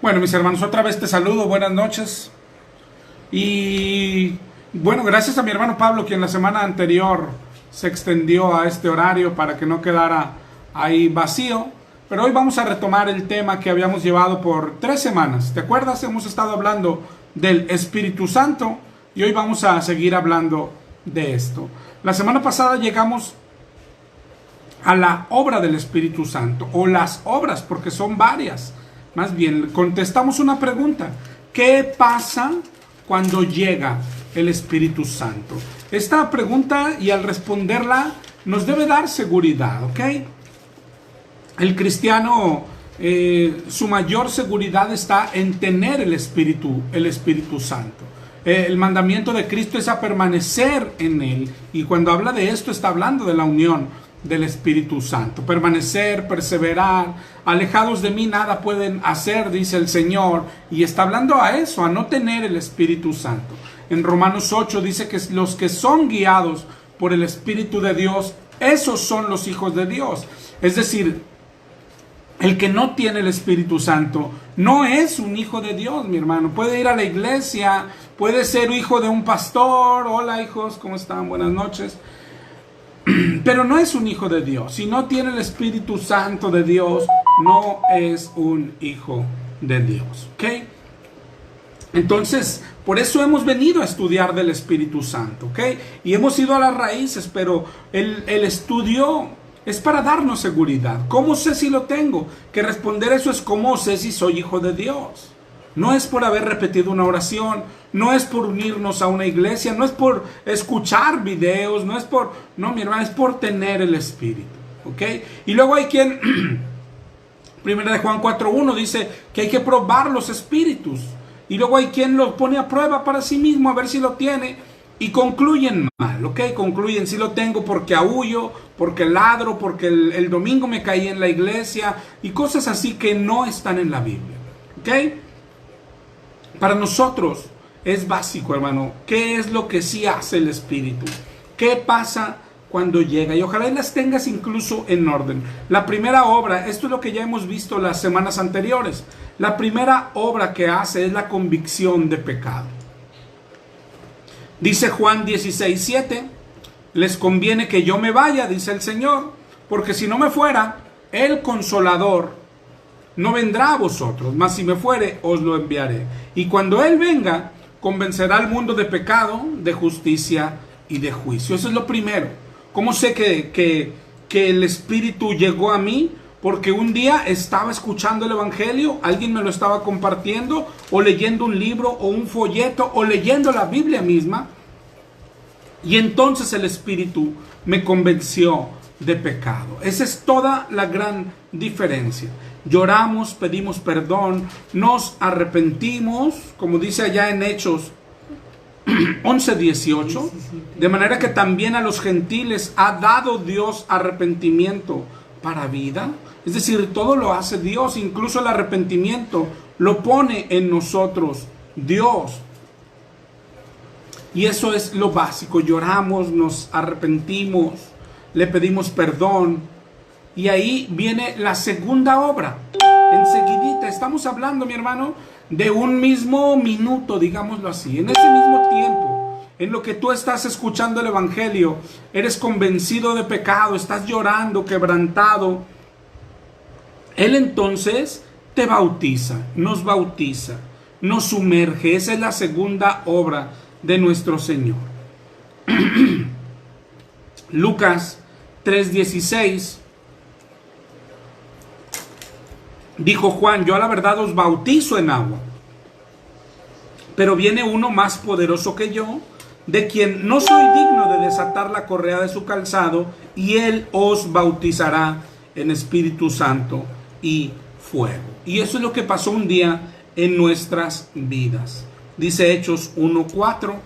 Bueno, mis hermanos, otra vez te saludo, buenas noches. Y bueno, gracias a mi hermano Pablo, quien la semana anterior se extendió a este horario para que no quedara ahí vacío. Pero hoy vamos a retomar el tema que habíamos llevado por 3 semanas. ¿Te acuerdas? Hemos estado hablando del Espíritu Santo y hoy vamos a seguir hablando de esto. La semana pasada llegamos a la obra del Espíritu Santo, o las obras, porque son varias. Más bien, contestamos una pregunta: ¿qué pasa cuando llega el Espíritu Santo? Esta pregunta, y al responderla, nos debe dar seguridad, ¿ok? El cristiano, su mayor seguridad está en tener el Espíritu Santo. El mandamiento de Cristo es a permanecer en Él, y cuando habla de esto está hablando de la unión del Espíritu Santo. Permanecer, perseverar, alejados de mí nada pueden hacer, dice el Señor, y está hablando a eso, a no tener el Espíritu Santo. En Romanos 8 dice que los que son guiados por el Espíritu de Dios, esos son los hijos de Dios. Es decir, el que no tiene el Espíritu Santo no es un hijo de Dios, mi hermano. Puede ir a la iglesia, puede ser hijo de un pastor. Hola, hijos, ¿cómo están? Buenas noches. Pero no es un hijo de Dios. Si no tiene el Espíritu Santo de Dios, no es un hijo de Dios. ¿Ok? Entonces, por eso hemos venido a estudiar del Espíritu Santo. ¿Ok? Y hemos ido a las raíces, pero el estudio es para darnos seguridad. ¿Cómo sé si lo tengo? Que responder eso es: ¿cómo sé si soy hijo de Dios? No es por haber repetido una oración, no es por unirnos a una iglesia, no es por escuchar videos, no, mi hermano, es por tener el Espíritu, ¿ok? Y luego hay quien, primera de Juan 4:1 dice que hay que probar los espíritus, y luego hay quien lo pone a prueba para sí mismo a ver si lo tiene, y concluyen mal, ¿ok? Concluyen: si lo tengo porque aúllo, porque ladro, porque el domingo me caí en la iglesia, y cosas así que no están en la Biblia, ¿ok? Para nosotros es básico, hermano, ¿qué es lo que sí hace el Espíritu? ¿Qué pasa cuando llega? Y ojalá las tengas incluso en orden. La primera obra, esto es lo que ya hemos visto las semanas anteriores, la primera obra que hace es la convicción de pecado. Dice Juan 16:7, les conviene que yo me vaya, dice el Señor, porque si no me fuera, el Consolador no vendrá a vosotros, mas si me fuere, os lo enviaré. Y cuando Él venga, convencerá al mundo de pecado, de justicia y de juicio. Eso es lo primero. ¿Cómo sé que el Espíritu llegó a mí? Porque un día estaba escuchando el Evangelio, alguien me lo estaba compartiendo, o leyendo un libro, o un folleto, o leyendo la Biblia misma, y entonces el Espíritu me convenció de pecado. Esa es toda la gran diferencia. Lloramos, pedimos perdón, nos arrepentimos, como dice allá en Hechos 11:18, de manera que también a los gentiles ha dado Dios arrepentimiento para vida. Es decir, todo lo hace Dios, incluso el arrepentimiento lo pone en nosotros Dios. Y eso es lo básico: lloramos, nos arrepentimos, le pedimos perdón. Y ahí viene la segunda obra. Enseguidita, estamos hablando, mi hermano, de un mismo minuto, digámoslo así. En ese mismo tiempo, en lo que tú estás escuchando el Evangelio, eres convencido de pecado, estás llorando, quebrantado. Él entonces te bautiza, nos sumerge. Esa es la segunda obra de nuestro Señor. Lucas 3:16. Dijo Juan: yo a la verdad os bautizo en agua, pero viene uno más poderoso que yo, de quien no soy digno de desatar la correa de su calzado, y él os bautizará en Espíritu Santo y fuego. Y eso es lo que pasó un día en nuestras vidas. Dice Hechos 1:4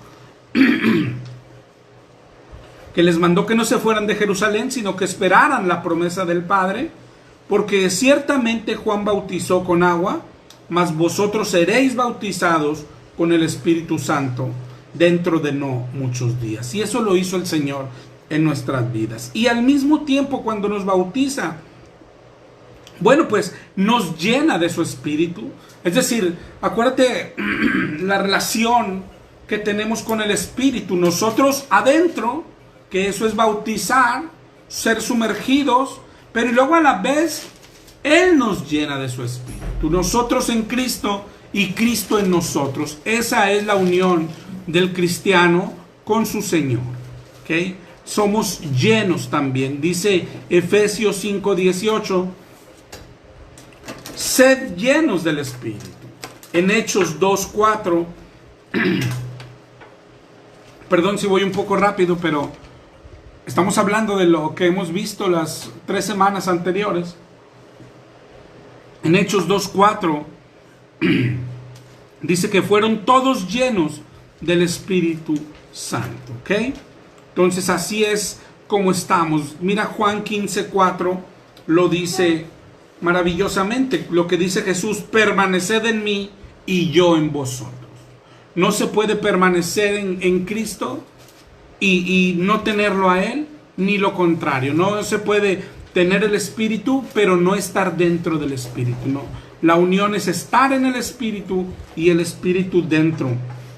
que les mandó que no se fueran de Jerusalén, sino que esperaran la promesa del Padre, porque ciertamente Juan bautizó con agua, mas vosotros seréis bautizados con el Espíritu Santo dentro de no muchos días. Y eso lo hizo el Señor en nuestras vidas. Y al mismo tiempo, cuando nos bautiza, bueno, pues nos llena de su Espíritu, Es decir, acuérdate la relación que tenemos con el Espíritu. Nosotros adentro, que eso es bautizar, ser sumergidos, pero luego a la vez Él nos llena de su Espíritu. Nosotros en Cristo y Cristo en nosotros. Esa es la unión del cristiano con su Señor. ¿Okay? Somos llenos también. Dice Efesios 5:18. Sed llenos del Espíritu. En Hechos 2:4. Perdón si voy un poco rápido, pero estamos hablando de lo que hemos visto las 3 semanas anteriores. En Hechos 2:4 dice que fueron todos llenos del Espíritu Santo. ¿Ok? Entonces así es como estamos. Mira, Juan 15:4 lo dice maravillosamente. Lo que dice Jesús: permaneced en mí y yo en vosotros. No se puede permanecer en Cristo y no tenerlo a Él, ni lo contrario. No se puede tener el Espíritu, pero no estar dentro del Espíritu. No. La unión es estar en el Espíritu y el Espíritu dentro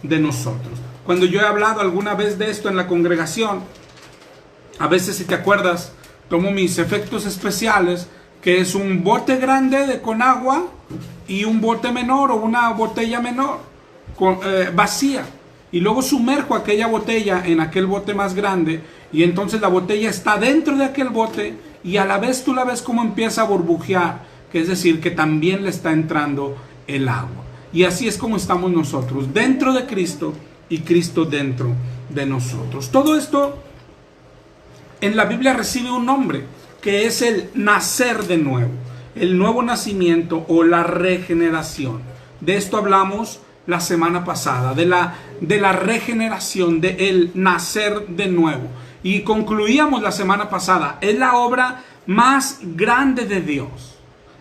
de nosotros. Cuando yo he hablado alguna vez de esto en la congregación, a veces, si te acuerdas, tomo mis efectos especiales, que es un bote grande con agua y un bote menor o una botella menor vacía, y luego sumerjo aquella botella en aquel bote más grande, y entonces la botella está dentro de aquel bote y a la vez tú la ves como empieza a burbujear, que es decir, que también le está entrando el agua. Y así es como estamos nosotros, dentro de Cristo y Cristo dentro de nosotros. Todo esto en la Biblia recibe un nombre, que es el nacer de nuevo, el nuevo nacimiento o la regeneración. De esto hablamos la semana pasada, de la regeneración, de el nacer de nuevo. Y concluíamos la semana pasada, es la obra más grande de Dios.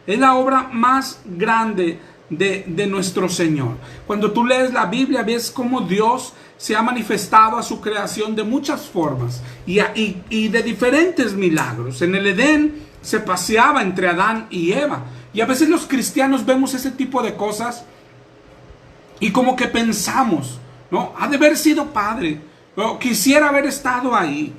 Es la obra más grande de nuestro Señor. Cuando tú lees la Biblia, ves cómo Dios se ha manifestado a su creación de muchas formas y de diferentes milagros. En el Edén se paseaba entre Adán y Eva. Y a veces los cristianos vemos ese tipo de cosas y como que pensamos, ¿no? Ha de haber sido padre, ¿no? Quisiera haber estado ahí.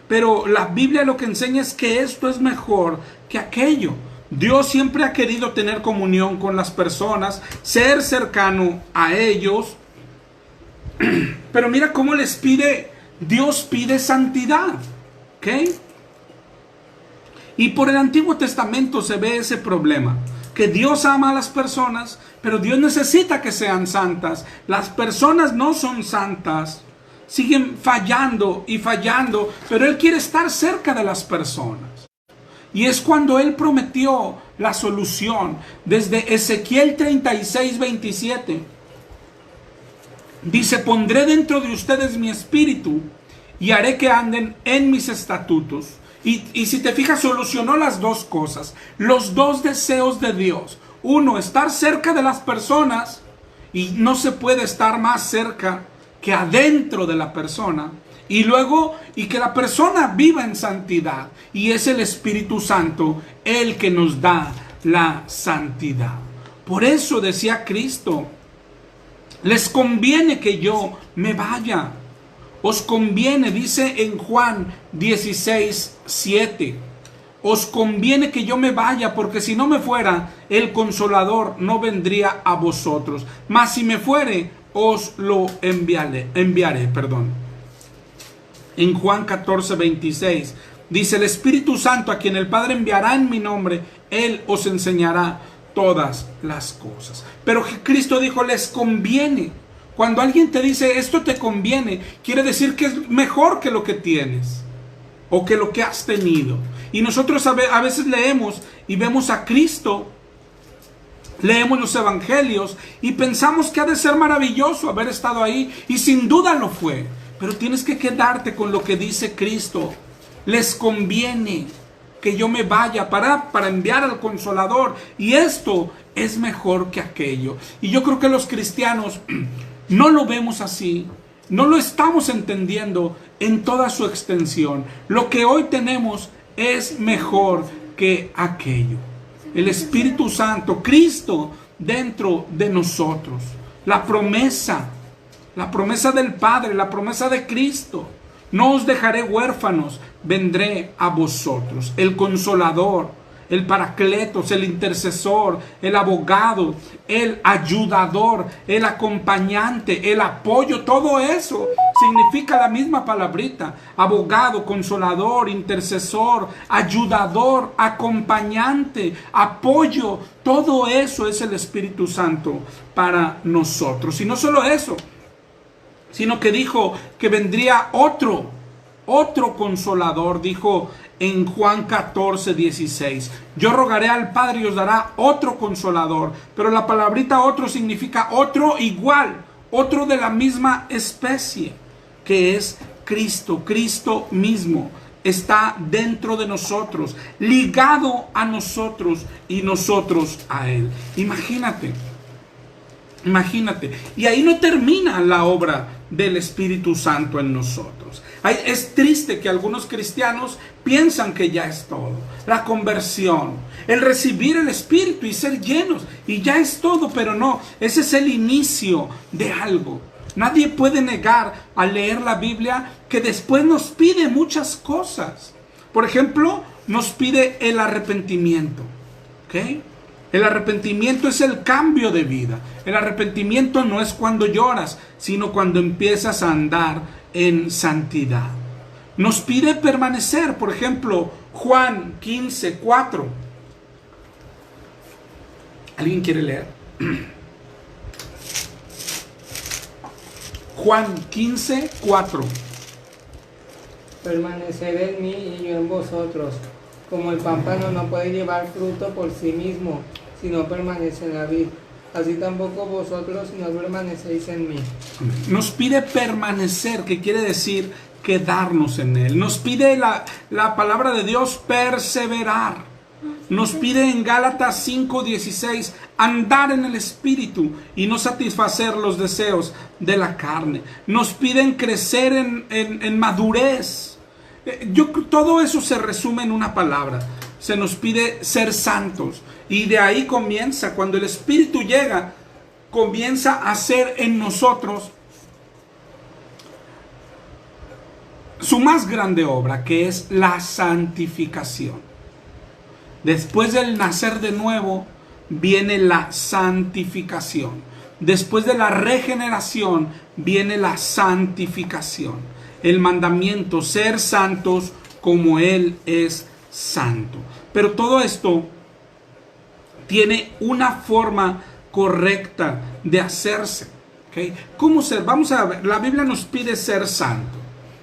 Pero la Biblia lo que enseña es que esto es mejor que aquello. Dios siempre ha querido tener comunión con las personas, ser cercano a ellos. Pero mira cómo Dios pide santidad. ¿Ok? Y por el Antiguo Testamento se ve ese problema. Que Dios ama a las personas, pero Dios necesita que sean santas. Las personas no son santas. Siguen fallando y fallando, pero Él quiere estar cerca de las personas. Y es cuando Él prometió la solución. Desde Ezequiel 36:27. Dice: pondré dentro de ustedes mi espíritu y haré que anden en mis estatutos. Y si te fijas, solucionó las dos cosas, los dos deseos de Dios. Uno, estar cerca de las personas, y no se puede estar más cerca que adentro de la persona. Y luego, y que la persona viva en santidad. Y es el Espíritu Santo el que nos da la santidad. Por eso decía Cristo: les conviene que yo me vaya. Os conviene, dice en Juan 16:7. Os conviene que yo me vaya, porque si no me fuera, el Consolador no vendría a vosotros. Mas si me fuere, os lo enviaré. En Juan 14:26 dice: el Espíritu Santo, a quien el Padre enviará en mi nombre, Él os enseñará todas las cosas. Pero Cristo dijo: les conviene. Cuando alguien te dice esto te conviene, quiere decir que es mejor que lo que tienes o que lo que has tenido. Y nosotros a veces leemos y vemos a Cristo, leemos los evangelios y pensamos que ha de ser maravilloso haber estado ahí, y sin duda lo fue. Pero tienes que quedarte con lo que dice Cristo: les conviene que yo me vaya para enviar al Consolador, y esto es mejor que aquello. Y yo creo que los cristianos no lo vemos así, no lo estamos entendiendo en toda su extensión. Lo que hoy tenemos es mejor que aquello. El Espíritu Santo, Cristo, dentro de nosotros. La promesa del Padre, la promesa de Cristo. No os dejaré huérfanos, vendré a vosotros. El Consolador, el Paracletos, el Intercesor, el Abogado, el Ayudador, el Acompañante, el Apoyo, todo eso significa la misma palabrita. Abogado, Consolador, Intercesor, Ayudador, Acompañante, Apoyo, todo eso es el Espíritu Santo para nosotros. Y no solo eso, sino que dijo que vendría otro Consolador, dijo en Juan 14, 16. Yo rogaré al Padre y os dará otro Consolador. Pero la palabrita otro significa otro igual, otro de la misma especie, que es Cristo. Cristo mismo está dentro de nosotros, ligado a nosotros y nosotros a Él. Imagínate. Y ahí no termina la obra del Espíritu Santo en nosotros. Es triste que algunos cristianos piensan que ya es todo. La conversión, el recibir el Espíritu y ser llenos, y ya es todo, pero no. Ese es el inicio de algo. Nadie puede negar al leer la Biblia que después nos pide muchas cosas. Por ejemplo, nos pide el arrepentimiento. ¿Ok? El arrepentimiento es el cambio de vida. El arrepentimiento no es cuando lloras, sino cuando empiezas a andar en santidad. Nos pide permanecer. Por ejemplo, Juan 15, 4. ¿Alguien quiere leer? Juan 15, 4. Permaneced en mí y yo en vosotros. Como el pámpano no puede llevar fruto por sí mismo, si no permanece en la vid, así tampoco vosotros si no permanecéis en mí. Nos pide permanecer, que quiere decir quedarnos en Él. Nos pide la palabra de Dios perseverar. Nos pide en Gálatas 5:16 andar en el Espíritu y no satisfacer los deseos de la carne. Nos piden crecer en madurez. Todo eso se resume en una palabra. Se nos pide ser santos. Y de ahí comienza, cuando el Espíritu llega, comienza a hacer en nosotros su más grande obra, que es la santificación. Después del nacer de nuevo, viene la santificación. Después de la regeneración, viene la santificación. El mandamiento, ser santos como Él es santo. Pero todo esto tiene una forma correcta de hacerse. ¿Okay? ¿Cómo ser? Vamos a ver, la Biblia nos pide ser santo.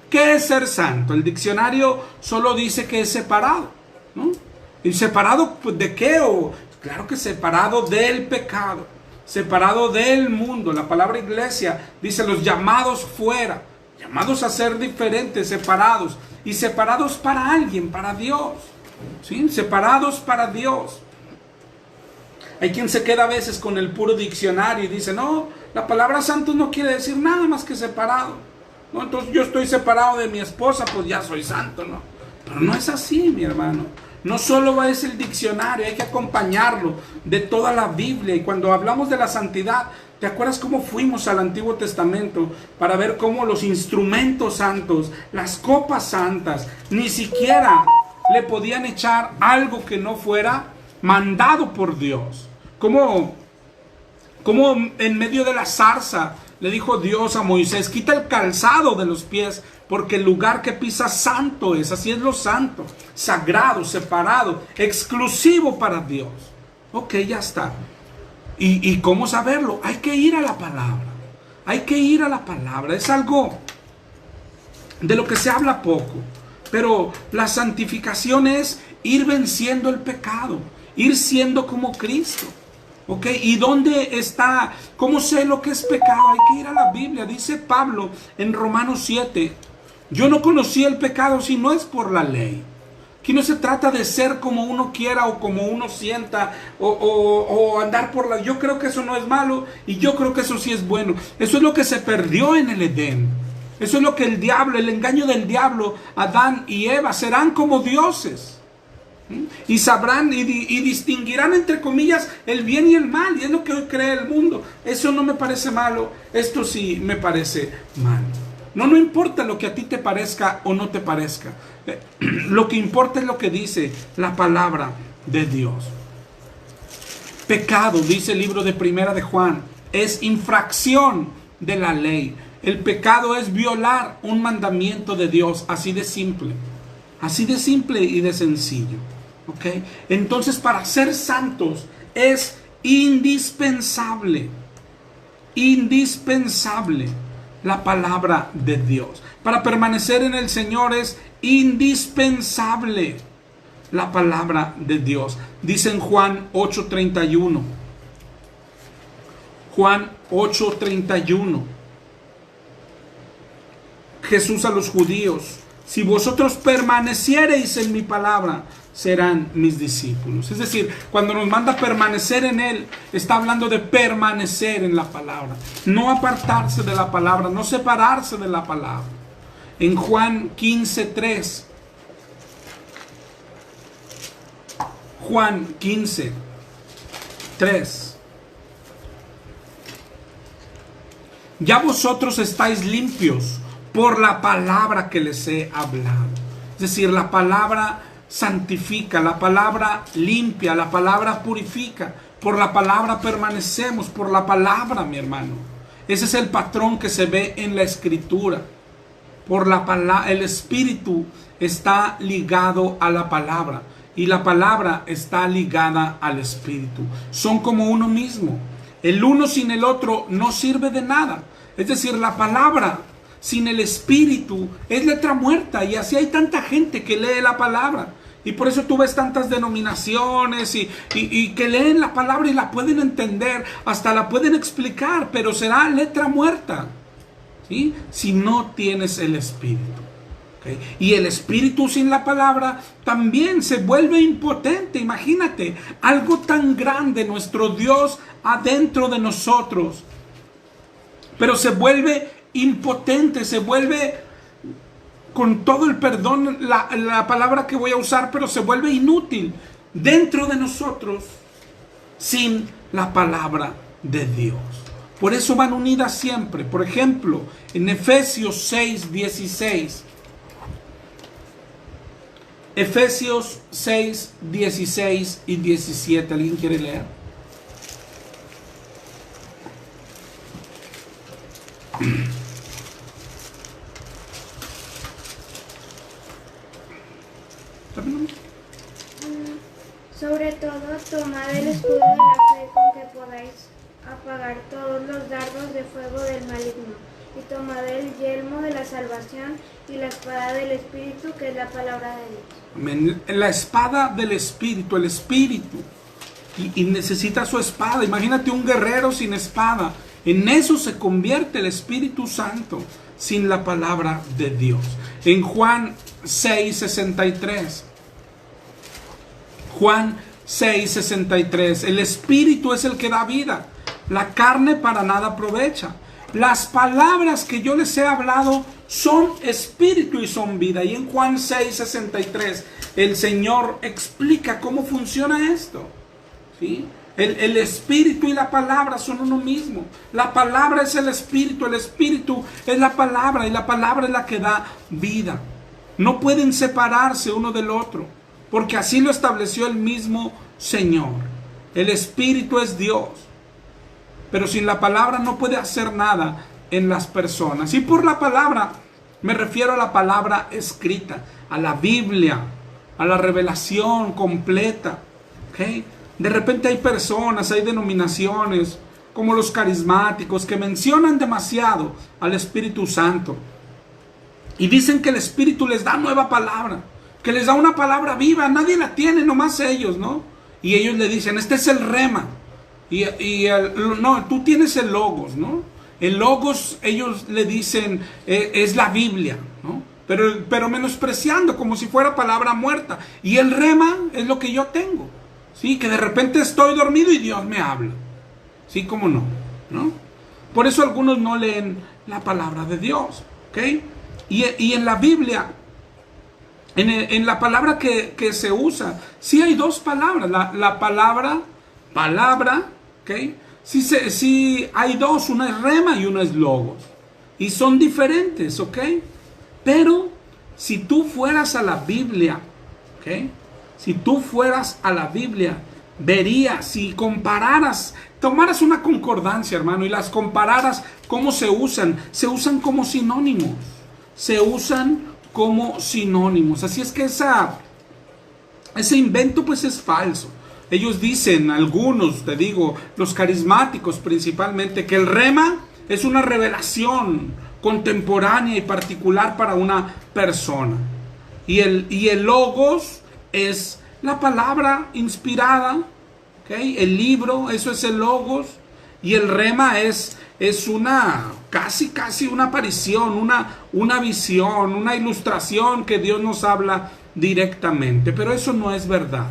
¿Qué es ser santo? El diccionario solo dice que es separado, ¿no? ¿Y separado de qué? Claro que separado del pecado, separado del mundo. La palabra iglesia dice los llamados fuera, llamados a ser diferentes, separados. Y separados para alguien, para Dios. ¿Sí? Separados para Dios. Hay quien se queda a veces con el puro diccionario y dice, no, la palabra santo no quiere decir nada más que separado. ¿No? Entonces yo estoy separado de mi esposa, pues ya soy santo, ¿no? Pero no es así, mi hermano. No solo es el diccionario, hay que acompañarlo de toda la Biblia. Y cuando hablamos de la santidad, ¿te acuerdas cómo fuimos al Antiguo Testamento para ver cómo los instrumentos santos, las copas santas, ni siquiera le podían echar algo que no fuera mandado por Dios? Como en medio de la zarza le dijo Dios a Moisés, quita el calzado de los pies, porque el lugar que pisas santo es. Así es lo santo, sagrado, separado, exclusivo para Dios. Ok, ya está. ¿Y cómo saberlo? Hay que ir a la palabra. Hay que ir a la palabra. Es algo de lo que se habla poco. Pero la santificación es ir venciendo el pecado. Ir siendo como Cristo. ¿Ok? ¿Y dónde está? ¿Cómo sé lo que es pecado? Hay que ir a la Biblia. Dice Pablo en Romanos 7. Yo no conocí el pecado si no es por la ley. Aquí no se trata de ser como uno quiera o como uno sienta o andar por la... Yo creo que eso no es malo y yo creo que eso sí es bueno. Eso es lo que se perdió en el Edén. Eso es lo que el engaño del diablo, Adán y Eva, serán como dioses. Y sabrán y distinguirán, entre comillas, el bien y el mal. Y es lo que hoy cree el mundo. Eso no me parece malo, esto sí me parece malo. No importa lo que a ti te parezca o no te parezca. Lo que importa es lo que dice la palabra de Dios. Pecado, dice el libro de Primera de Juan, es infracción de la ley. El pecado es violar un mandamiento de Dios, así de simple y de sencillo. ¿Okay? Entonces, para ser santos es indispensable la palabra de Dios. Para permanecer en el Señor es indispensable la palabra de Dios. Dice en Juan 8:31. Juan 8:31. Jesús a los judíos: si vosotros permaneciereis en mi palabra, serán mis discípulos. Es decir, cuando nos manda permanecer en Él, está hablando de permanecer en la palabra. No apartarse de la palabra, no separarse de la palabra. En Juan 15:3. Juan 15:3. Ya vosotros estáis limpios por la palabra que les he hablado. Es decir, la palabra santifica, la palabra limpia, la palabra purifica. Por la palabra permanecemos, por la palabra, mi hermano. Ese es el patrón que se ve en la Escritura. Por la palabra, el Espíritu está ligado a la palabra y la palabra está ligada al Espíritu. Son como uno mismo. El uno sin el otro no sirve de nada. Es decir, la palabra sin el Espíritu es letra muerta, y así hay tanta gente que lee la palabra. Y por eso tú ves tantas denominaciones y que leen la palabra y la pueden entender, hasta la pueden explicar, pero será letra muerta, ¿sí? Si no tienes el Espíritu. ¿Okay? Y el Espíritu sin la palabra también se vuelve impotente. Imagínate, algo tan grande, nuestro Dios adentro de nosotros, pero se vuelve impotente, se vuelve, con todo el perdón, la palabra que voy a usar, pero se vuelve inútil dentro de nosotros sin la palabra de Dios. Por eso van unidas siempre. Por ejemplo, en Efesios 6:16. Efesios 6:16 y 17. ¿Alguien quiere leer? Sobre todo, tomad el escudo de la fe con que podáis apagar todos los dardos de fuego del maligno, y tomad el yelmo de la salvación y la espada del Espíritu, que es la palabra de Dios. Amén. La espada del Espíritu, el Espíritu, y necesita su espada. Imagínate un guerrero sin espada. En eso se convierte el Espíritu Santo, sin la palabra de Dios. En Juan 6:63. Juan 6:63. El Espíritu es el que da vida. La carne para nada aprovecha. Las palabras que yo les he hablado son espíritu y son vida. Y en Juan 6:63 el Señor explica cómo funciona esto. ¿Sí? El Espíritu y la palabra son uno mismo. La palabra es el Espíritu es la palabra, y la palabra es la que da vida. No pueden separarse uno del otro, porque así lo estableció el mismo Señor. El Espíritu es Dios, pero sin la palabra no puede hacer nada en las personas. Y por la palabra me refiero a la palabra escrita, a la Biblia, a la revelación completa. ¿Okay? De repente hay personas, hay denominaciones como los carismáticos que mencionan demasiado al Espíritu Santo y dicen que el Espíritu les da nueva palabra, que les da una palabra viva. Nadie la tiene, nomás ellos, ¿no? Y ellos le dicen, este es el rema, no, tú tienes el logos, ¿no? El logos, ellos le dicen, es la Biblia, ¿no? Pero menospreciando, como si fuera palabra muerta. Y el rema es lo que yo tengo. Sí, que de repente estoy dormido y Dios me habla. Sí, cómo no, ¿no? Por eso algunos no leen la palabra de Dios, ¿ok? Y en la Biblia en la palabra que se usa, sí hay dos palabras. La palabra, ¿ok? Sí hay dos, una es rema y una es logos. Y son diferentes, ¿ok? Pero si tú fueras a la Biblia, ¿ok? Si tú fueras a la Biblia, verías, si compararas, tomaras una concordancia, hermano, y las compararas, ¿cómo se usan? Se usan como sinónimos. Se usan como sinónimos. Así es que ese invento pues es falso. Ellos dicen, algunos, te digo, los carismáticos principalmente, que el rema es una revelación contemporánea y particular para una persona. Y el logos es la palabra inspirada, ¿okay? El libro, eso es el logos. Y el rema es una casi una aparición, una visión, una ilustración que Dios nos habla directamente. Pero eso no es verdad.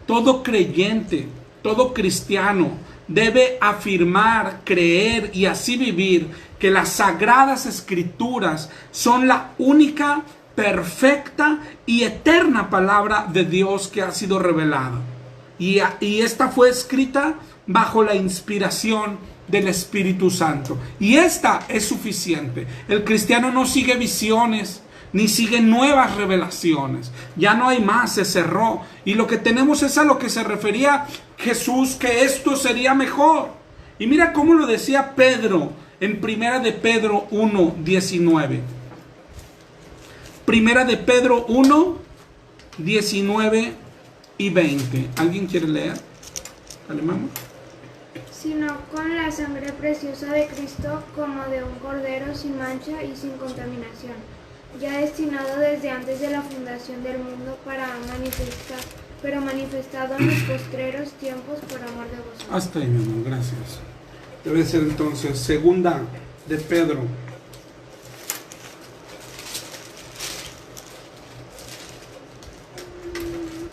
Todo creyente, todo cristiano debe afirmar, creer y así vivir que las sagradas escrituras son la única, perfecta y eterna palabra de Dios que ha sido revelada. Y esta fue escrita bajo la inspiración del Espíritu Santo. Y esta es suficiente. El cristiano no sigue visiones, ni sigue nuevas revelaciones. Ya no hay más, se cerró. Y lo que tenemos es a lo que se refería Jesús, que esto sería mejor. Y mira cómo lo decía Pedro en Primera de Pedro 1, 19. Primera de Pedro 1, 19 y 20. ¿Alguien quiere leer? Dale, mamá. Sino con la sangre preciosa de Cristo, como de un cordero sin mancha y sin contaminación, ya destinado desde antes de la fundación del mundo pero manifestado en los postreros tiempos por amor de vosotros. Hasta ahí, mi amor, gracias. Debe ser entonces Segunda de Pedro.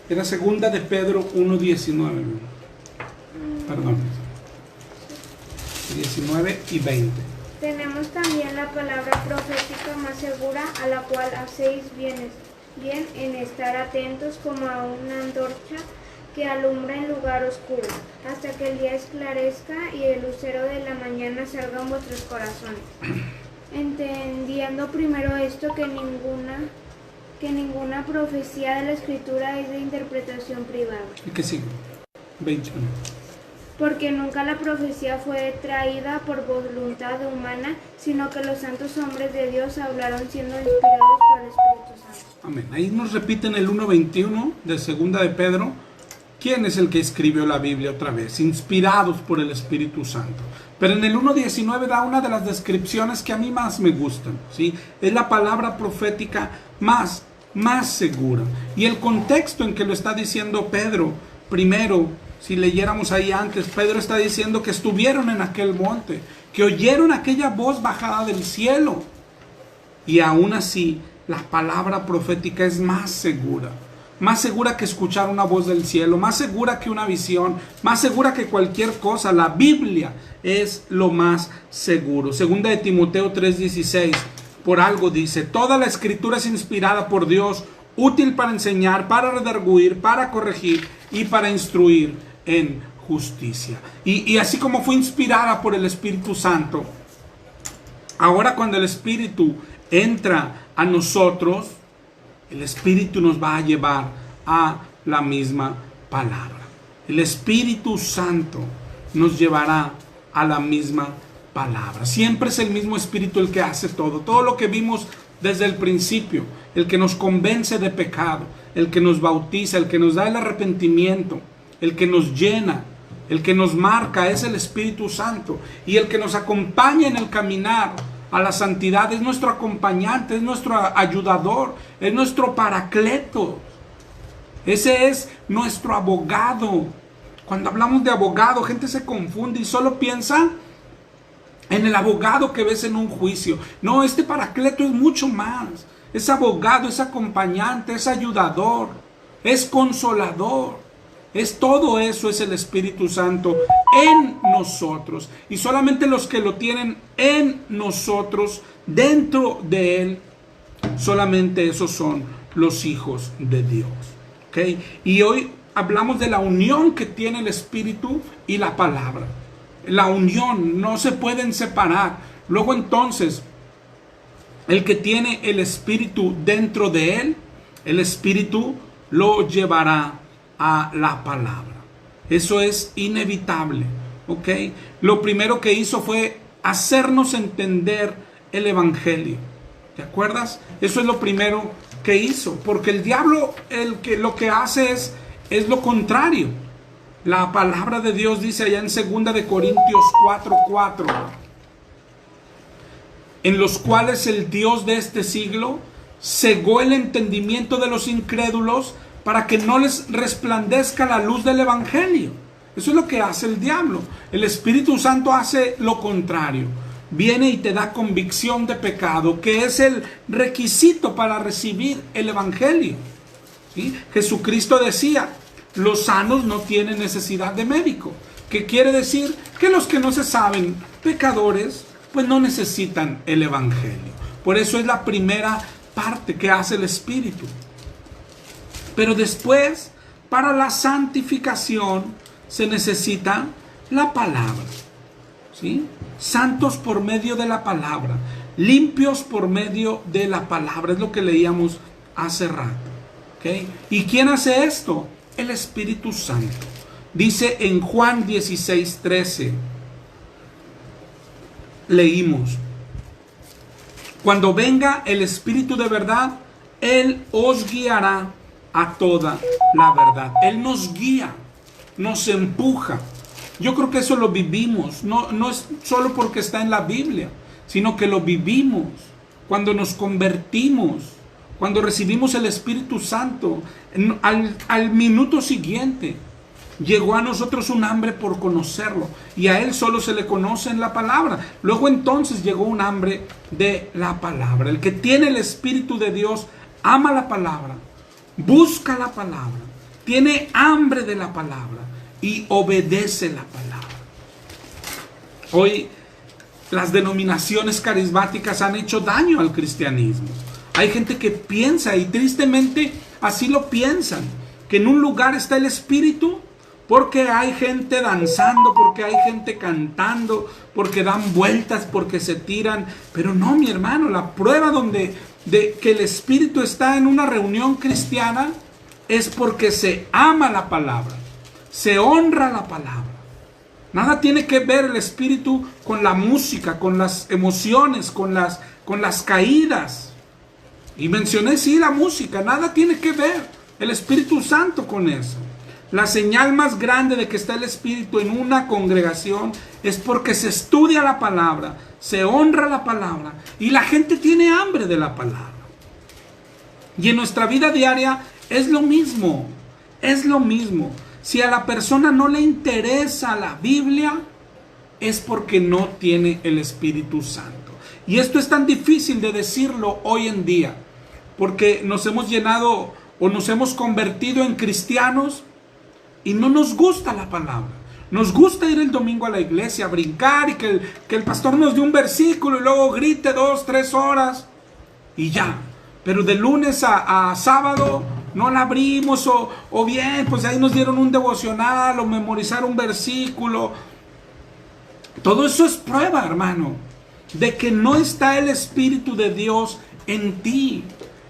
Era Segunda de Pedro 1:19. Perdón. 19 y 20. Tenemos también la palabra profética más segura, a la cual hacéis bien en estar atentos como a una antorcha que alumbra en lugar oscuro, hasta que el día esclarezca y el lucero de la mañana salga en vuestros corazones. Entendiendo primero esto, que ninguna profecía de la Escritura es de interpretación privada. ¿Y qué sigue? 21. Porque nunca la profecía fue traída por voluntad humana, sino que los santos hombres de Dios hablaron siendo inspirados por el Espíritu Santo. Amén. Ahí nos repiten el 1:21 de Segunda de Pedro. ¿Quién es el que escribió la Biblia otra vez? Inspirados por el Espíritu Santo. Pero en el 1:19 da una de las descripciones que a mí más me gustan, ¿sí? Es la palabra profética más segura. Y el contexto en que lo está diciendo Pedro, primero, si leyéramos ahí antes, Pedro está diciendo que estuvieron en aquel monte, que oyeron aquella voz bajada del cielo. Y aún así, la palabra profética es más segura que escuchar una voz del cielo, más segura que una visión, más segura que cualquier cosa. La Biblia es lo más seguro. Segunda de Timoteo 3:16, por algo dice: toda la escritura es inspirada por Dios, útil para enseñar, para redarguir, para corregir y para instruir en justicia. Y así como fue inspirada por el Espíritu Santo, ahora cuando el Espíritu entra a nosotros, el Espíritu nos va a llevar a la misma palabra. El Espíritu Santo nos llevará a la misma palabra. Siempre es el mismo Espíritu el que hace todo. Todo lo que vimos desde el principio, el que nos convence de pecado, el que nos bautiza, el que nos da el arrepentimiento, el que nos llena, el que nos marca, es el Espíritu Santo. Y el que nos acompaña en el caminar a la santidad es nuestro acompañante, es nuestro ayudador, es nuestro paracleto. Ese es nuestro abogado. Cuando hablamos de abogado, gente se confunde y solo piensa en el abogado que ves en un juicio. No, este paracleto es mucho más. Es abogado, es acompañante, es ayudador, es consolador. Es todo eso, es el Espíritu Santo en nosotros. Y solamente los que lo tienen en nosotros, dentro de Él, solamente esos son los hijos de Dios. ¿Okay? Y hoy hablamos de la unión que tiene el Espíritu y la palabra. La unión, no se pueden separar. Luego entonces, el que tiene el Espíritu dentro de él, el Espíritu lo llevará a la palabra. Eso es inevitable. ¿Ok? Lo primero que hizo fue hacernos entender el Evangelio. ¿Te acuerdas? Eso es lo primero que hizo. Porque el diablo lo que hace es lo contrario. La palabra de Dios dice allá en 2 de Corintios 4:4, en los cuales el Dios de este siglo cegó el entendimiento de los incrédulos para que no les resplandezca la luz del Evangelio. Eso es lo que hace el diablo. El Espíritu Santo hace lo contrario. Viene y te da convicción de pecado, que es el requisito para recibir el Evangelio. ¿Sí? Jesucristo decía: los sanos no tienen necesidad de médico. ¿Qué quiere decir? Que los que no se saben pecadores, pues no necesitan el Evangelio. Por eso es la primera parte que hace el Espíritu. Pero después, para la santificación, se necesita la palabra. ¿Sí? Santos por medio de la palabra, limpios por medio de la palabra. Es lo que leíamos hace rato. ¿Okay? ¿Y quién hace esto? El Espíritu Santo. Dice en Juan 16:13, leímos: cuando venga el Espíritu de verdad, Él os guiará a toda la verdad. Él nos guía, nos empuja. Yo creo que eso lo vivimos. No es solo porque está en la Biblia, sino que lo vivimos cuando nos convertimos. Cuando recibimos el Espíritu Santo, al minuto siguiente llegó a nosotros un hambre por conocerlo, y a Él solo se le conoce en la palabra. Luego entonces llegó un hambre de la palabra. El que tiene el Espíritu de Dios ama la palabra, busca la palabra, tiene hambre de la palabra y obedece la palabra. Hoy las denominaciones carismáticas han hecho daño al cristianismo. Hay gente que piensa, y tristemente así lo piensan, que en un lugar está el Espíritu porque hay gente danzando, porque hay gente cantando, porque dan vueltas, porque se tiran. Pero no, mi hermano, la prueba de que el Espíritu está en una reunión cristiana es porque se ama la palabra, se honra la palabra. Nada tiene que ver el Espíritu con la música, con las emociones, con las caídas. Y mencioné, sí, la música, nada tiene que ver el Espíritu Santo con eso. La señal más grande de que está el Espíritu en una congregación es porque se estudia la palabra, se honra la palabra y la gente tiene hambre de la palabra. Y en nuestra vida diaria es lo mismo, es lo mismo. Si a la persona no le interesa la Biblia, es porque no tiene el Espíritu Santo. Y esto es tan difícil de decirlo hoy en día, porque nos hemos llenado o nos hemos convertido en cristianos y no nos gusta la palabra. Nos gusta ir el domingo a la iglesia, a brincar y que el pastor nos dé un versículo y luego grite 2, 3 horas y ya. Pero de lunes a sábado no la abrimos, o bien, pues ahí nos dieron un devocional o memorizar un versículo. Todo eso es prueba, hermano, de que no está el Espíritu de Dios en ti.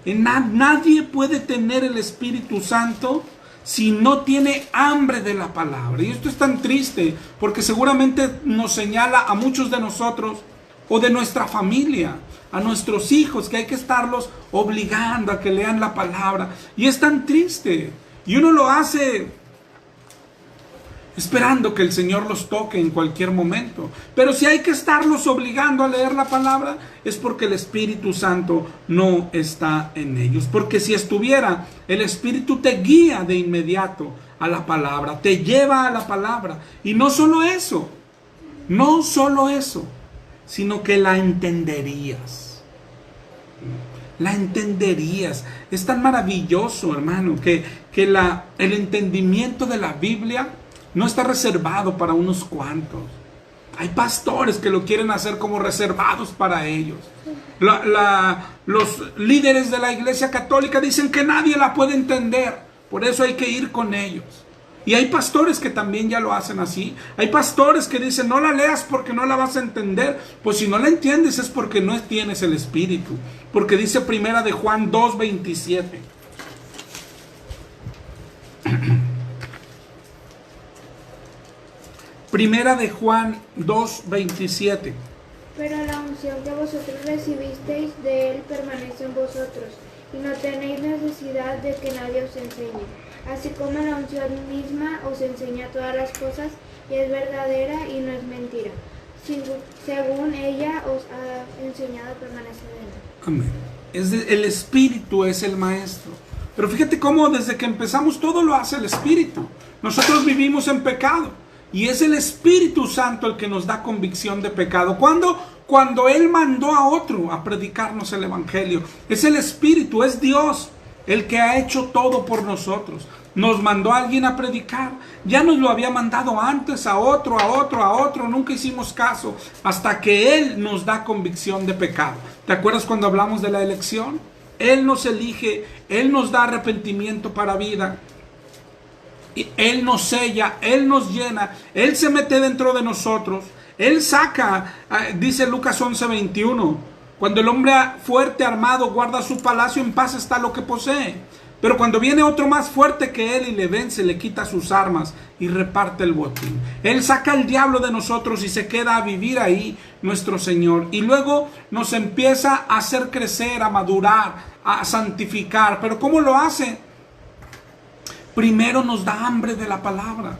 Nadie puede tener el Espíritu Santo si no tiene hambre de la palabra. Y esto es tan triste porque seguramente nos señala a muchos de nosotros o de nuestra familia, a nuestros hijos, que hay que estarlos obligando a que lean la palabra. Y es tan triste. Y uno lo hace esperando que el Señor los toque en cualquier momento. Pero si hay que estarlos obligando a leer la palabra, es porque el Espíritu Santo no está en ellos. Porque si estuviera, el Espíritu te guía de inmediato a la palabra, te lleva a la palabra. Y no solo eso, sino que la entenderías. La entenderías. Es tan maravilloso, hermano, que el entendimiento de la Biblia no está reservado para unos cuantos. Hay pastores que lo quieren hacer como reservados para ellos. Los líderes de la Iglesia Católica dicen que nadie la puede entender, por eso hay que ir con ellos. Y hay pastores que también ya lo hacen así. Hay pastores que dicen, no la leas porque no la vas a entender. Pues si no la entiendes es porque no tienes el Espíritu. Porque dice Primera de Juan 2:27. Primera de Juan 2:27. Pero la unción que vosotros recibisteis de Él permanece en vosotros, y no tenéis necesidad de que nadie os enseñe. Así como la unción misma os enseña todas las cosas, y es verdadera y no es mentira. Según ella os ha enseñado, permanece en Él. Amén. El Espíritu es el Maestro. Pero fíjate cómo desde que empezamos todo lo hace el Espíritu. Nosotros vivimos en pecado. Y es el Espíritu Santo el que nos da convicción de pecado. Cuando Él mandó a otro a predicarnos el Evangelio. Es el Espíritu, es Dios el que ha hecho todo por nosotros. Nos mandó a alguien a predicar. Ya nos lo había mandado antes a otro. Nunca hicimos caso. Hasta que Él nos da convicción de pecado. ¿Te acuerdas cuando hablamos de la elección? Él nos elige. Él nos da arrepentimiento para vida. Él nos sella, Él nos llena, Él se mete dentro de nosotros, Él saca, dice Lucas 11:21, cuando el hombre fuerte armado guarda su palacio, en paz está lo que posee. Pero cuando viene otro más fuerte que él y le vence, le quita sus armas y reparte el botín. Él saca al diablo de nosotros y se queda a vivir ahí nuestro Señor. Y luego nos empieza a hacer crecer, a madurar, a santificar. ¿Pero cómo lo hace? Primero nos da hambre de la palabra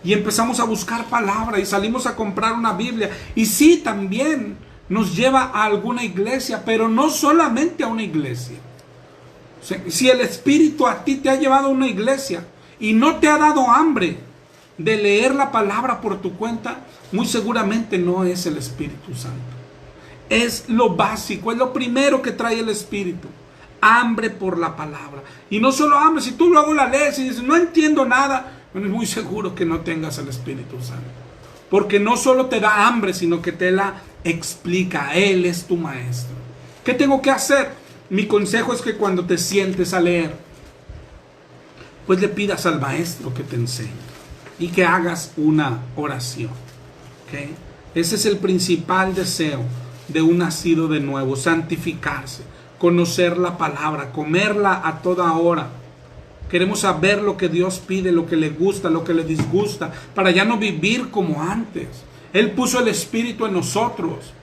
y empezamos a buscar palabra y salimos a comprar una Biblia. Y sí, también nos lleva a alguna iglesia, pero no solamente a una iglesia. Si el Espíritu a ti te ha llevado a una iglesia y no te ha dado hambre de leer la palabra por tu cuenta, muy seguramente no es el Espíritu Santo. Es lo básico, es lo primero que trae el Espíritu. Hambre por la palabra. Y no solo hambre, si tú luego la lees y dices, no entiendo nada, bueno, es muy seguro que no tengas el Espíritu Santo. Porque no solo te da hambre, sino que te la explica. Él es tu maestro. ¿Qué tengo que hacer? Mi consejo es que cuando te sientes a leer, pues le pidas al maestro que te enseñe. Y que hagas una oración. ¿Okay? Ese es el principal deseo de un nacido de nuevo, santificarse. Conocer la palabra, comerla a toda hora. Queremos saber lo que Dios pide, lo que le gusta, lo que le disgusta, para ya no vivir como antes. Él puso el Espíritu en nosotros,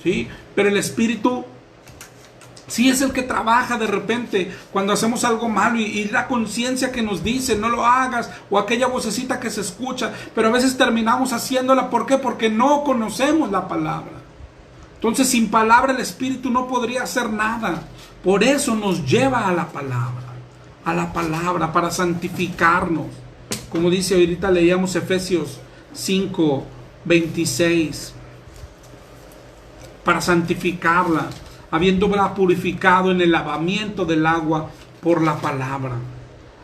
¿sí? Pero el Espíritu sí es el que trabaja de repente cuando hacemos algo malo y la conciencia que nos dice no lo hagas, o aquella vocecita que se escucha, pero a veces terminamos haciéndola. ¿Por qué? Porque no conocemos la palabra. Entonces sin palabra el Espíritu no podría hacer nada. Por eso nos lleva a la palabra para santificarnos. Como dice ahorita, leíamos Efesios 5:26, para santificarla, habiéndola purificado en el lavamiento del agua por la palabra.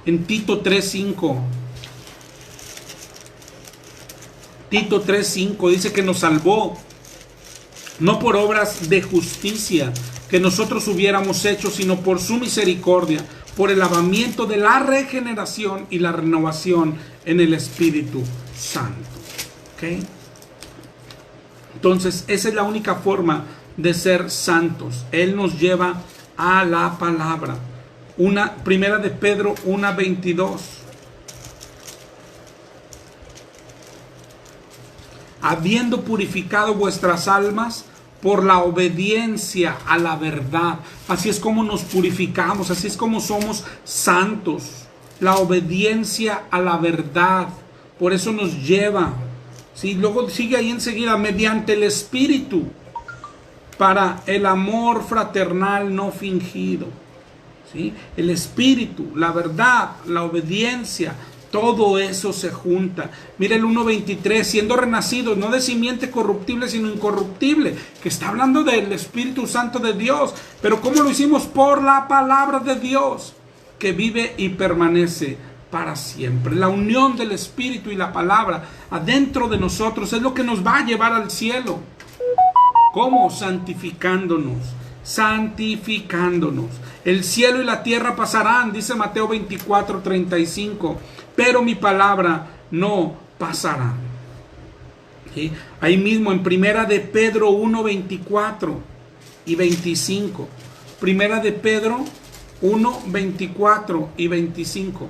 En Tito 3:5, dice que nos salvó no por obras de justicia que nosotros hubiéramos hecho, sino por su misericordia, por el lavamiento de la regeneración y la renovación en el Espíritu Santo. ¿Okay? Entonces, esa es la única forma de ser santos. Él nos lleva a la palabra. Primera de Pedro 1:22. Habiendo purificado vuestras almas por la obediencia a la verdad. Así es como nos purificamos, así es como somos santos. La obediencia a la verdad. Por eso nos lleva. ¿Sí? Luego sigue ahí enseguida, mediante el Espíritu, para el amor fraternal no fingido. ¿Sí? El Espíritu, la verdad, la obediencia, todo eso se junta. Mira el 1:23, siendo renacidos, no de simiente corruptible, sino incorruptible, que está hablando del Espíritu Santo de Dios. Pero ¿cómo lo hicimos? Por la palabra de Dios, que vive y permanece para siempre. La unión del Espíritu y la palabra adentro de nosotros es lo que nos va a llevar al cielo. ¿Cómo? Santificándonos. Santificándonos. El cielo y la tierra pasarán, dice Mateo 24:35, pero mi palabra no pasará. ¿Sí? Ahí mismo en Primera de Pedro 1:24 y 25. Primera de Pedro 1:24 y 25.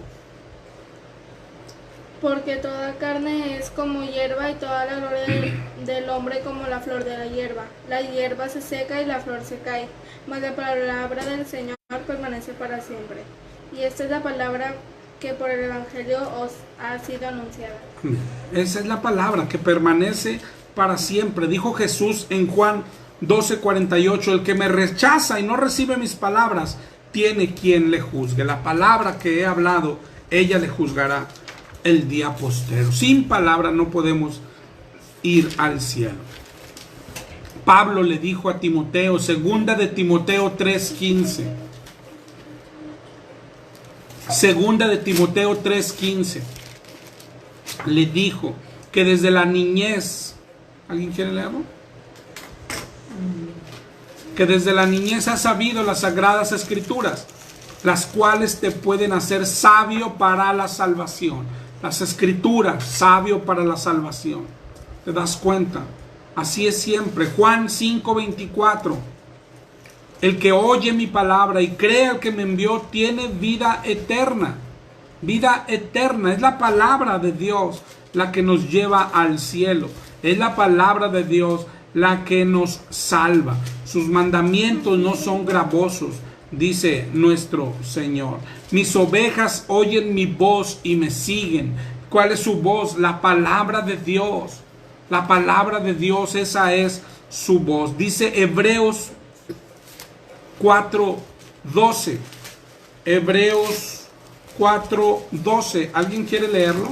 Porque toda carne es como hierba y toda la gloria del hombre como la flor de la hierba. La hierba se seca y la flor se cae, mas la palabra del Señor permanece para siempre. Y esta es la palabra que por el Evangelio os ha sido anunciada. Esa es la palabra que permanece para siempre. Dijo Jesús en Juan 12:48, el que me rechaza y no recibe mis palabras, tiene quien le juzgue. La palabra que he hablado, ella le juzgará el día postero. Sin palabra no podemos ir al cielo. Pablo le dijo a Timoteo, segunda de Timoteo 3:15. Segunda de Timoteo 3:15. Le dijo que desde la niñez, ¿alguien quiere leerlo? Que desde la niñez has sabido las sagradas escrituras, las cuales te pueden hacer sabio para la salvación. Las escrituras, sabio para la salvación. ¿Te das cuenta? Así es siempre. Juan 5:24. El que oye mi palabra y cree al que me envió tiene vida eterna. Vida eterna. Es la palabra de Dios la que nos lleva al cielo. Es la palabra de Dios la que nos salva. Sus mandamientos no son gravosos, dice nuestro Señor. Mis ovejas oyen mi voz y me siguen. ¿Cuál es su voz? La palabra de Dios. La palabra de Dios, esa es su voz. Dice Hebreos 4:12. Hebreos 4:12. ¿Alguien quiere leerlo?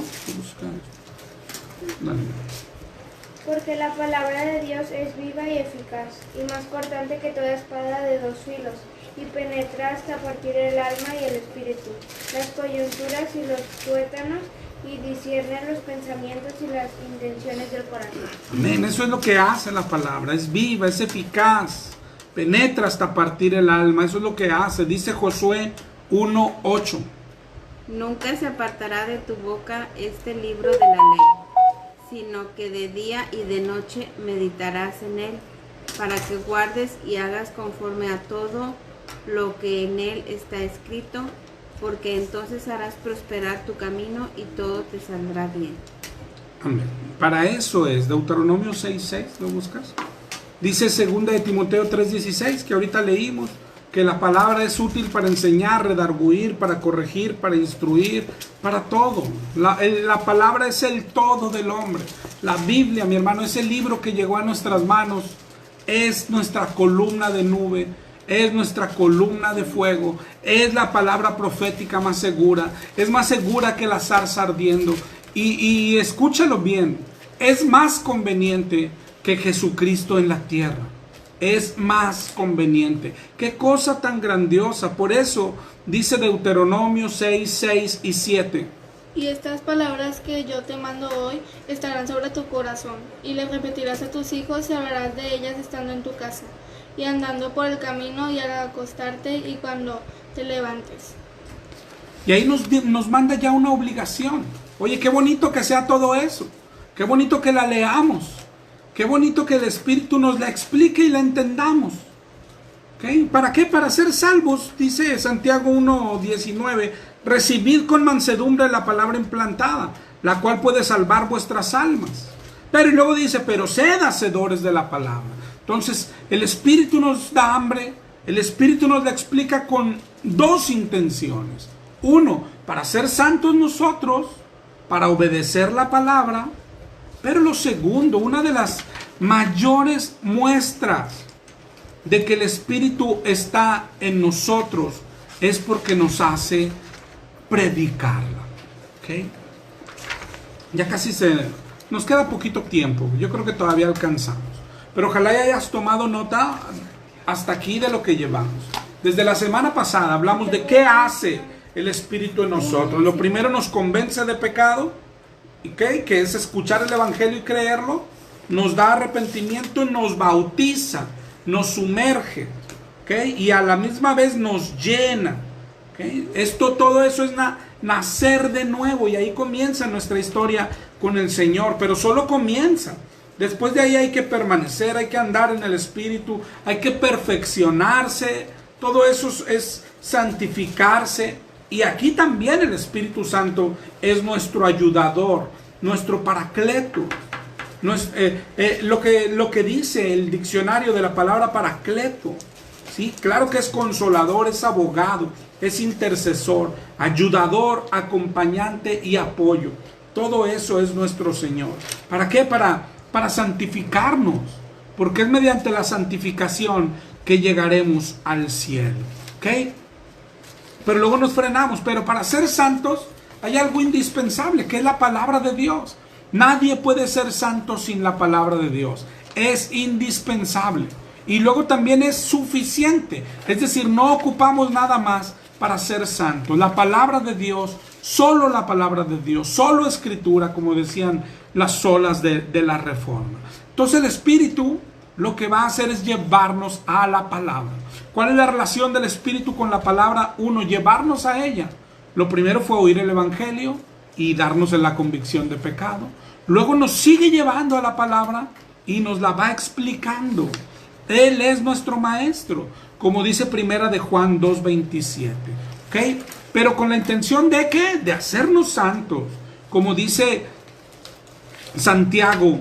Dale. Porque la palabra de Dios es viva y eficaz, y más cortante que toda espada de dos filos, y penetra hasta partir el alma y el espíritu, las coyunturas y los tuétanos, y discierne los pensamientos y las intenciones del corazón. Amén. Eso es lo que hace la palabra. Es viva, es eficaz, penetra hasta partir el alma. Eso es lo que hace. Dice Josué 1:8. Nunca se apartará de tu boca este libro de la ley, sino que de día y de noche meditarás en él, para que guardes y hagas conforme a todo lo que en él está escrito, porque entonces harás prosperar tu camino y todo te saldrá bien. Amén. Para eso es Deuteronomio 6:6, ¿lo buscas? Dice 2 de Timoteo 3:16, que ahorita leímos, que la palabra es útil para enseñar, redarguir, para corregir, para instruir, para todo. La palabra es el todo del hombre. La Biblia, mi hermano, es el libro que llegó a nuestras manos, es nuestra columna de nube, es nuestra columna de fuego, es la palabra profética más segura, es más segura que la zarza ardiendo. Y escúchalo bien, es más conveniente que Jesucristo en la tierra. Es más conveniente. Qué cosa tan grandiosa. Por eso dice Deuteronomio 6:6 y 7. Y estas palabras que yo te mando hoy estarán sobre tu corazón, y les repetirás a tus hijos y hablarás de ellas estando en tu casa, y andando por el camino, y al acostarte, y cuando te levantes. Y ahí nos manda ya una obligación. Oye, qué bonito que sea todo eso. Qué bonito que la leamos. Qué bonito que el Espíritu nos la explique y la entendamos. ¿Okay? ¿Para qué? Para ser salvos, dice Santiago 1:19. Recibid con mansedumbre la palabra implantada, la cual puede salvar vuestras almas. Pero y luego dice, pero sed hacedores de la palabra. Entonces, el Espíritu nos da hambre. El Espíritu nos la explica con dos intenciones. Uno, para ser santos nosotros, para obedecer la palabra. Pero lo segundo, una de las mayores muestras de que el Espíritu está en nosotros es porque nos hace predicarla. ¿Okay? Ya casi nos queda poquito tiempo. Yo creo que todavía alcanzamos. Pero ojalá hayas tomado nota hasta aquí de lo que llevamos. Desde la semana pasada hablamos de qué hace el Espíritu en nosotros? Lo primero, nos convence de pecado, ¿okay? Que es escuchar el Evangelio y creerlo. Nos da arrepentimiento y nos bautiza, nos sumerge, ¿okay? Y a la misma vez nos llena, ¿okay? Todo eso es nacer de nuevo, y ahí comienza nuestra historia con el Señor, pero solo comienza. Después de ahí hay que permanecer, hay que andar en el Espíritu, hay que perfeccionarse, todo eso es santificarse. Y aquí también el Espíritu Santo es nuestro ayudador, nuestro paracleto. Lo que dice el diccionario de la palabra paracleto, ¿sí? Claro que es consolador, es abogado, es intercesor, ayudador, acompañante y apoyo. Todo eso es nuestro Señor. ¿Para qué? Para santificarnos, porque es mediante la santificación que llegaremos al cielo, ¿ok? Pero luego nos frenamos. Pero para ser santos hay algo indispensable, que es la palabra de Dios. Nadie puede ser santo sin la palabra de Dios. Es indispensable. Y luego también es suficiente. Es decir, no ocupamos nada más para ser santos. La palabra de Dios, solo la palabra de Dios, solo Escritura, como decían las solas de la Reforma. Entonces el Espíritu lo que va a hacer es llevarnos a la palabra. ¿Cuál es la relación del Espíritu con la palabra? Uno, llevarnos a ella. Lo primero fue oír el Evangelio y darnos en la convicción de pecado. Luego nos sigue llevando a la palabra y nos la va explicando. Él es nuestro maestro, como dice primera de Juan 2:27. ¿Ok? Pero con la intención de ¿qué? De hacernos santos. Como dice Santiago,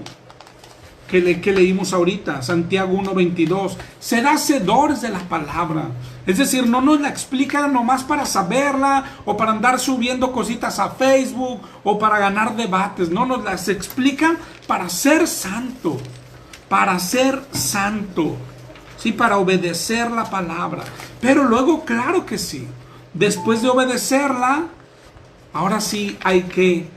que leímos ahorita, Santiago 1:22, ser hacedores de la palabra. Es decir, no nos la explican nomás para saberla, o para andar subiendo cositas a Facebook, o para ganar debates. No, nos las explican para ser santo, ¿sí? Para obedecer la palabra. Pero luego, claro que sí, después de obedecerla, ahora sí hay que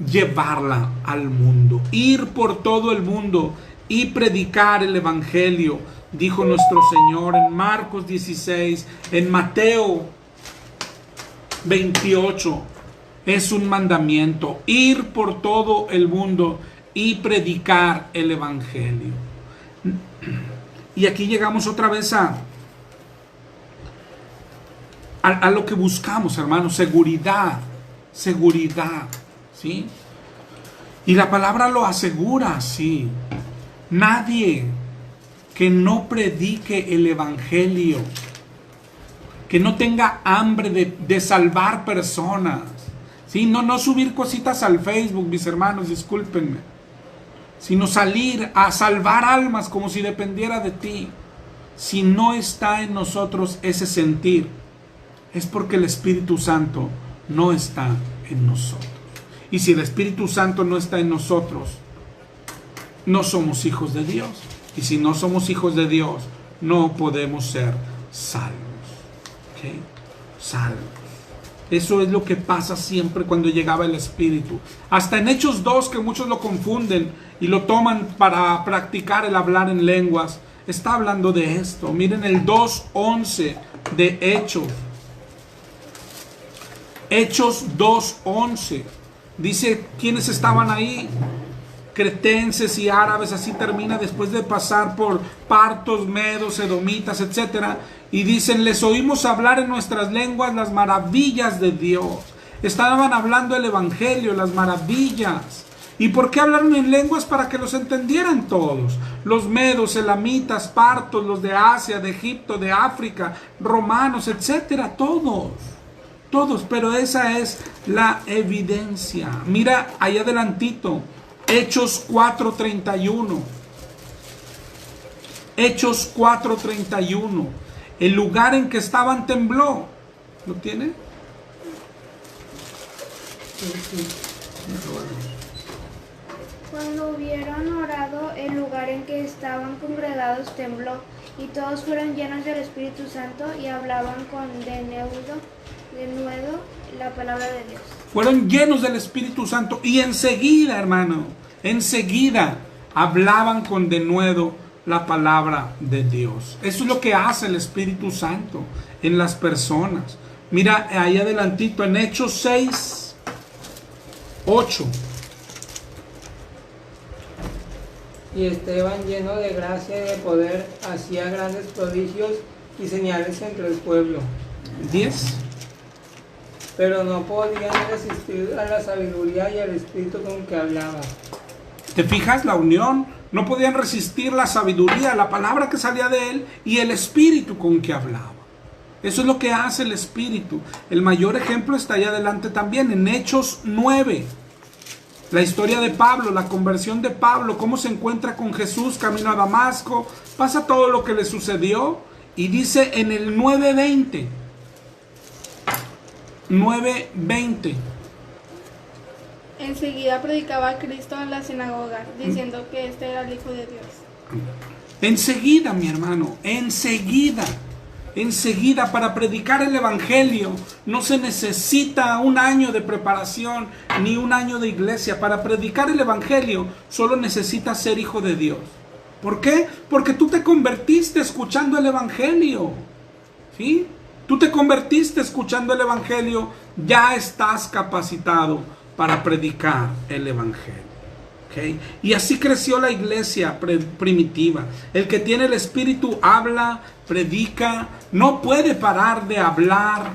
llevarla al mundo, ir por todo el mundo y predicar el Evangelio, dijo nuestro Señor en Marcos 16, en Mateo 28, es un mandamiento, ir por todo el mundo y predicar el Evangelio. Y aquí llegamos otra vez a lo que buscamos, hermanos, seguridad, ¿sí? Y la palabra lo asegura, sí. Nadie que no predique el Evangelio, que no tenga hambre de salvar personas, ¿sí? No subir cositas al Facebook, mis hermanos, discúlpenme, sino salir a salvar almas como si dependiera de ti. Si no está en nosotros ese sentir, es porque el Espíritu Santo no está en nosotros. Y si el Espíritu Santo no está en nosotros, no somos hijos de Dios. Y si no somos hijos de Dios, no podemos ser salvos. ¿Okay? Salvos. Eso es lo que pasa siempre cuando llegaba el Espíritu. Hasta en Hechos 2, que muchos lo confunden y lo toman para practicar el hablar en lenguas, está hablando de esto. Miren el 2:11 de Hechos. Hechos 2:11. Dice quiénes estaban ahí. Cretenses y árabes, así termina, después de pasar por partos, medos, edomitas, etc. Y dicen, les oímos hablar en nuestras lenguas las maravillas de Dios. Estaban hablando el Evangelio, las maravillas. ¿Y por qué hablaron en lenguas? Para que los entendieran todos. Los medos, elamitas, partos, los de Asia, de Egipto, de África, romanos, etc. Todos, pero esa es la evidencia. Mira, ahí adelantito, Hechos 4:31. Hechos 4:31. El lugar en que estaban tembló. ¿Lo tiene? Cuando hubieron orado, el lugar en que estaban congregados tembló, y todos fueron llenos del Espíritu Santo y hablaban con denuedo la palabra de Dios. Fueron llenos del Espíritu Santo y enseguida, hermano, enseguida hablaban con denuedo la palabra de Dios. Eso es lo que hace el Espíritu Santo en las personas. Mira ahí adelantito en Hechos 6, 8. Y Esteban, lleno de gracia y de poder, hacía grandes prodigios y señales entre el pueblo. 10. Pero no podían resistir a la sabiduría y al espíritu con que hablaba. ¿Te fijas la unión? No podían resistir la sabiduría, la palabra que salía de él y el espíritu con que hablaba. Eso es lo que hace el espíritu. El mayor ejemplo está ahí adelante también, en Hechos 9. La historia de Pablo, la conversión de Pablo, cómo se encuentra con Jesús camino a Damasco, pasa todo lo que le sucedió y dice en el 9:20. 9:20. Enseguida predicaba a Cristo en la sinagoga, diciendo que este era el Hijo de Dios. Enseguida, mi hermano, enseguida. Enseguida, para predicar el evangelio no se necesita un año de preparación ni un año de iglesia. Para predicar el evangelio solo necesitas ser hijo de Dios. ¿Por qué? Porque tú te convertiste escuchando el evangelio. ¿Sí? Tú te convertiste escuchando el evangelio, ya estás capacitado para predicar el evangelio. ¿Okay? Y así creció la iglesia primitiva. El que tiene el espíritu habla, predica, no puede parar de hablar.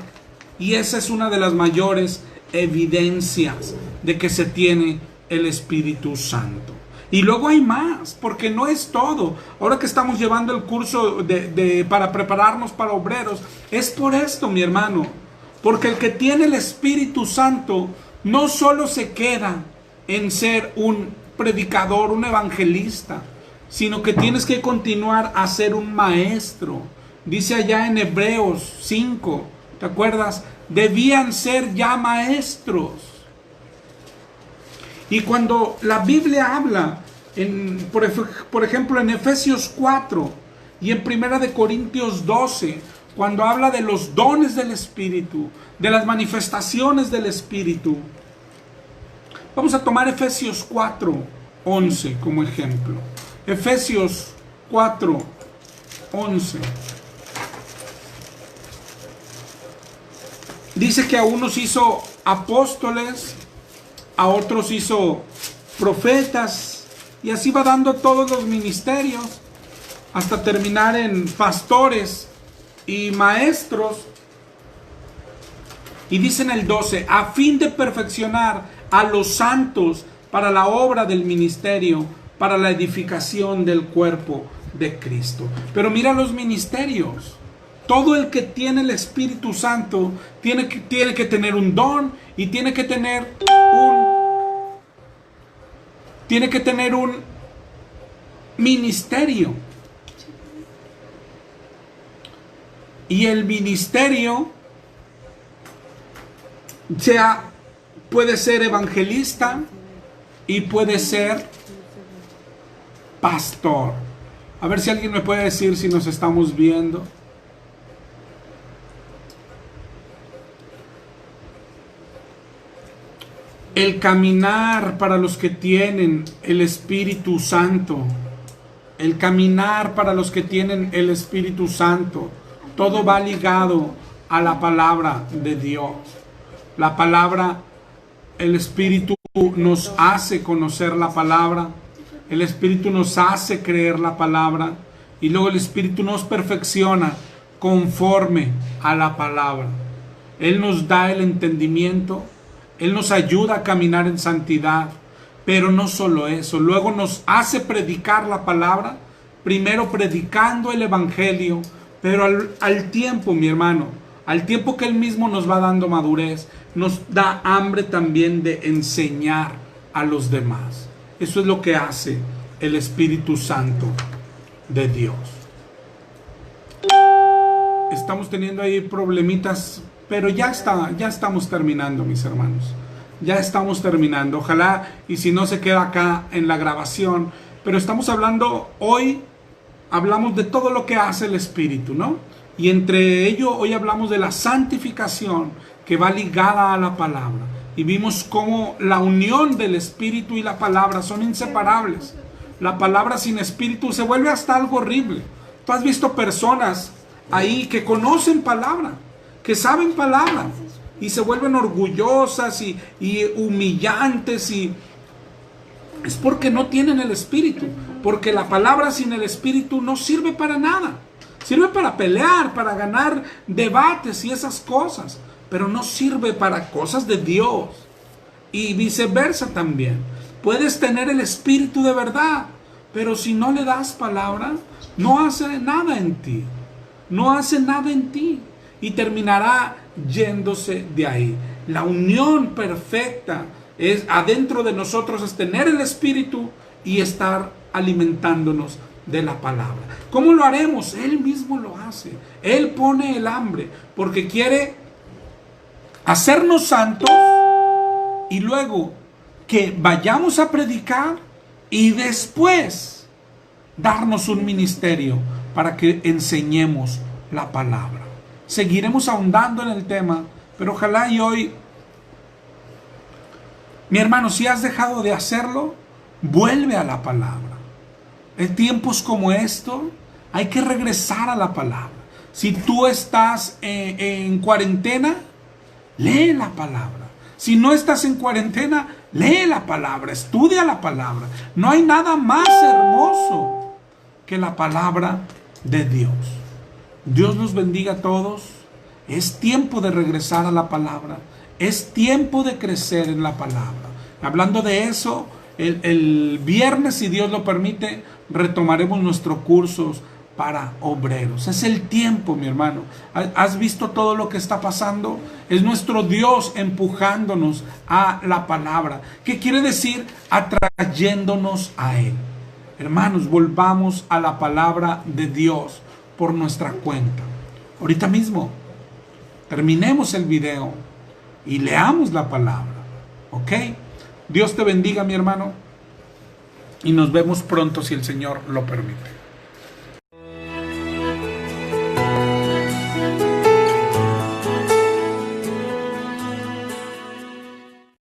Y esa es una de las mayores evidencias de que se tiene el Espíritu Santo. Y luego hay más, porque no es todo. Ahora que estamos llevando el curso para prepararnos para obreros, es por esto, mi hermano. Porque el que tiene el Espíritu Santo no solo se queda en ser un predicador, un evangelista, sino que tienes que continuar a ser un maestro. Dice allá en Hebreos 5, ¿te acuerdas? Debían ser ya maestros. Y cuando la Biblia habla, por ejemplo en Efesios 4 y en 1 Corintios 12, cuando habla de los dones del Espíritu, de las manifestaciones del Espíritu, vamos a tomar Efesios 4:11 como ejemplo. Efesios 4:11. Dice que a unos hizo apóstoles, a otros hizo profetas, y así va dando todos los ministerios hasta terminar en pastores y maestros. Y dice en el 12, a fin de perfeccionar a los santos para la obra del ministerio, para la edificación del cuerpo de Cristo. Pero mira los ministerios. Todo el que tiene el Espíritu Santo tiene que tener un don y tiene que tener un ministerio. Y el ministerio puede ser evangelista y puede ser pastor. A ver si alguien me puede decir si nos estamos viendo. El caminar para los que tienen el Espíritu Santo. El caminar para los que tienen el Espíritu Santo. Todo va ligado a la palabra de Dios. La palabra, el Espíritu nos hace conocer la palabra. El Espíritu nos hace creer la palabra. Y luego el Espíritu nos perfecciona conforme a la palabra. Él nos da el entendimiento. Él nos ayuda a caminar en santidad, pero no solo eso, luego nos hace predicar la palabra, primero predicando el evangelio, pero al tiempo, mi hermano, al tiempo que Él mismo nos va dando madurez, nos da hambre también de enseñar a los demás. Eso es lo que hace el Espíritu Santo de Dios. Estamos teniendo ahí problemitas, pero ya estamos terminando, mis hermanos. Ya estamos terminando. Ojalá y si no se queda acá en la grabación. Pero estamos hablando hoy, hablamos de todo lo que hace el Espíritu, ¿no? Y entre ello hoy hablamos de la santificación que va ligada a la palabra. Y vimos cómo la unión del Espíritu y la palabra son inseparables. La palabra sin Espíritu se vuelve hasta algo horrible. Tú has visto personas ahí que conocen palabra, que saben palabra y se vuelven orgullosas y humillantes, y es porque no tienen el Espíritu, porque la palabra sin el Espíritu no sirve para nada. Sirve para pelear, para ganar debates y esas cosas, pero no sirve para cosas de Dios. Y viceversa también. Puedes tener el Espíritu de verdad, pero si no le das palabra, no hace nada en ti. No hace nada en ti. Y terminará yéndose de ahí. La unión perfecta es adentro de nosotros, es tener el Espíritu y estar alimentándonos de la palabra. ¿Cómo lo haremos? Él mismo lo hace. Él pone el hambre porque quiere hacernos santos y luego que vayamos a predicar y después darnos un ministerio para que enseñemos la palabra. Seguiremos ahondando en el tema, pero ojalá y hoy, mi hermano, si has dejado de hacerlo, vuelve a la palabra. En tiempos como esto, hay que regresar a la palabra. Si tú estás en cuarentena, lee la palabra. Si no estás en cuarentena, lee la palabra, estudia la palabra. No hay nada más hermoso que la palabra de Dios. Dios los bendiga a todos. Es tiempo de regresar a la palabra. Es tiempo de crecer en la palabra. Hablando de eso, el viernes, si Dios lo permite, retomaremos nuestros cursos para obreros. Es el tiempo, mi hermano. ¿Has visto todo lo que está pasando? Es nuestro Dios empujándonos a la palabra. ¿Qué quiere decir? Atrayéndonos a Él. Hermanos, volvamos a la palabra de Dios por nuestra cuenta. Ahorita mismo, terminemos el video y leamos la palabra. ¿Ok? Dios te bendiga, mi hermano. Y nos vemos pronto si el Señor lo permite.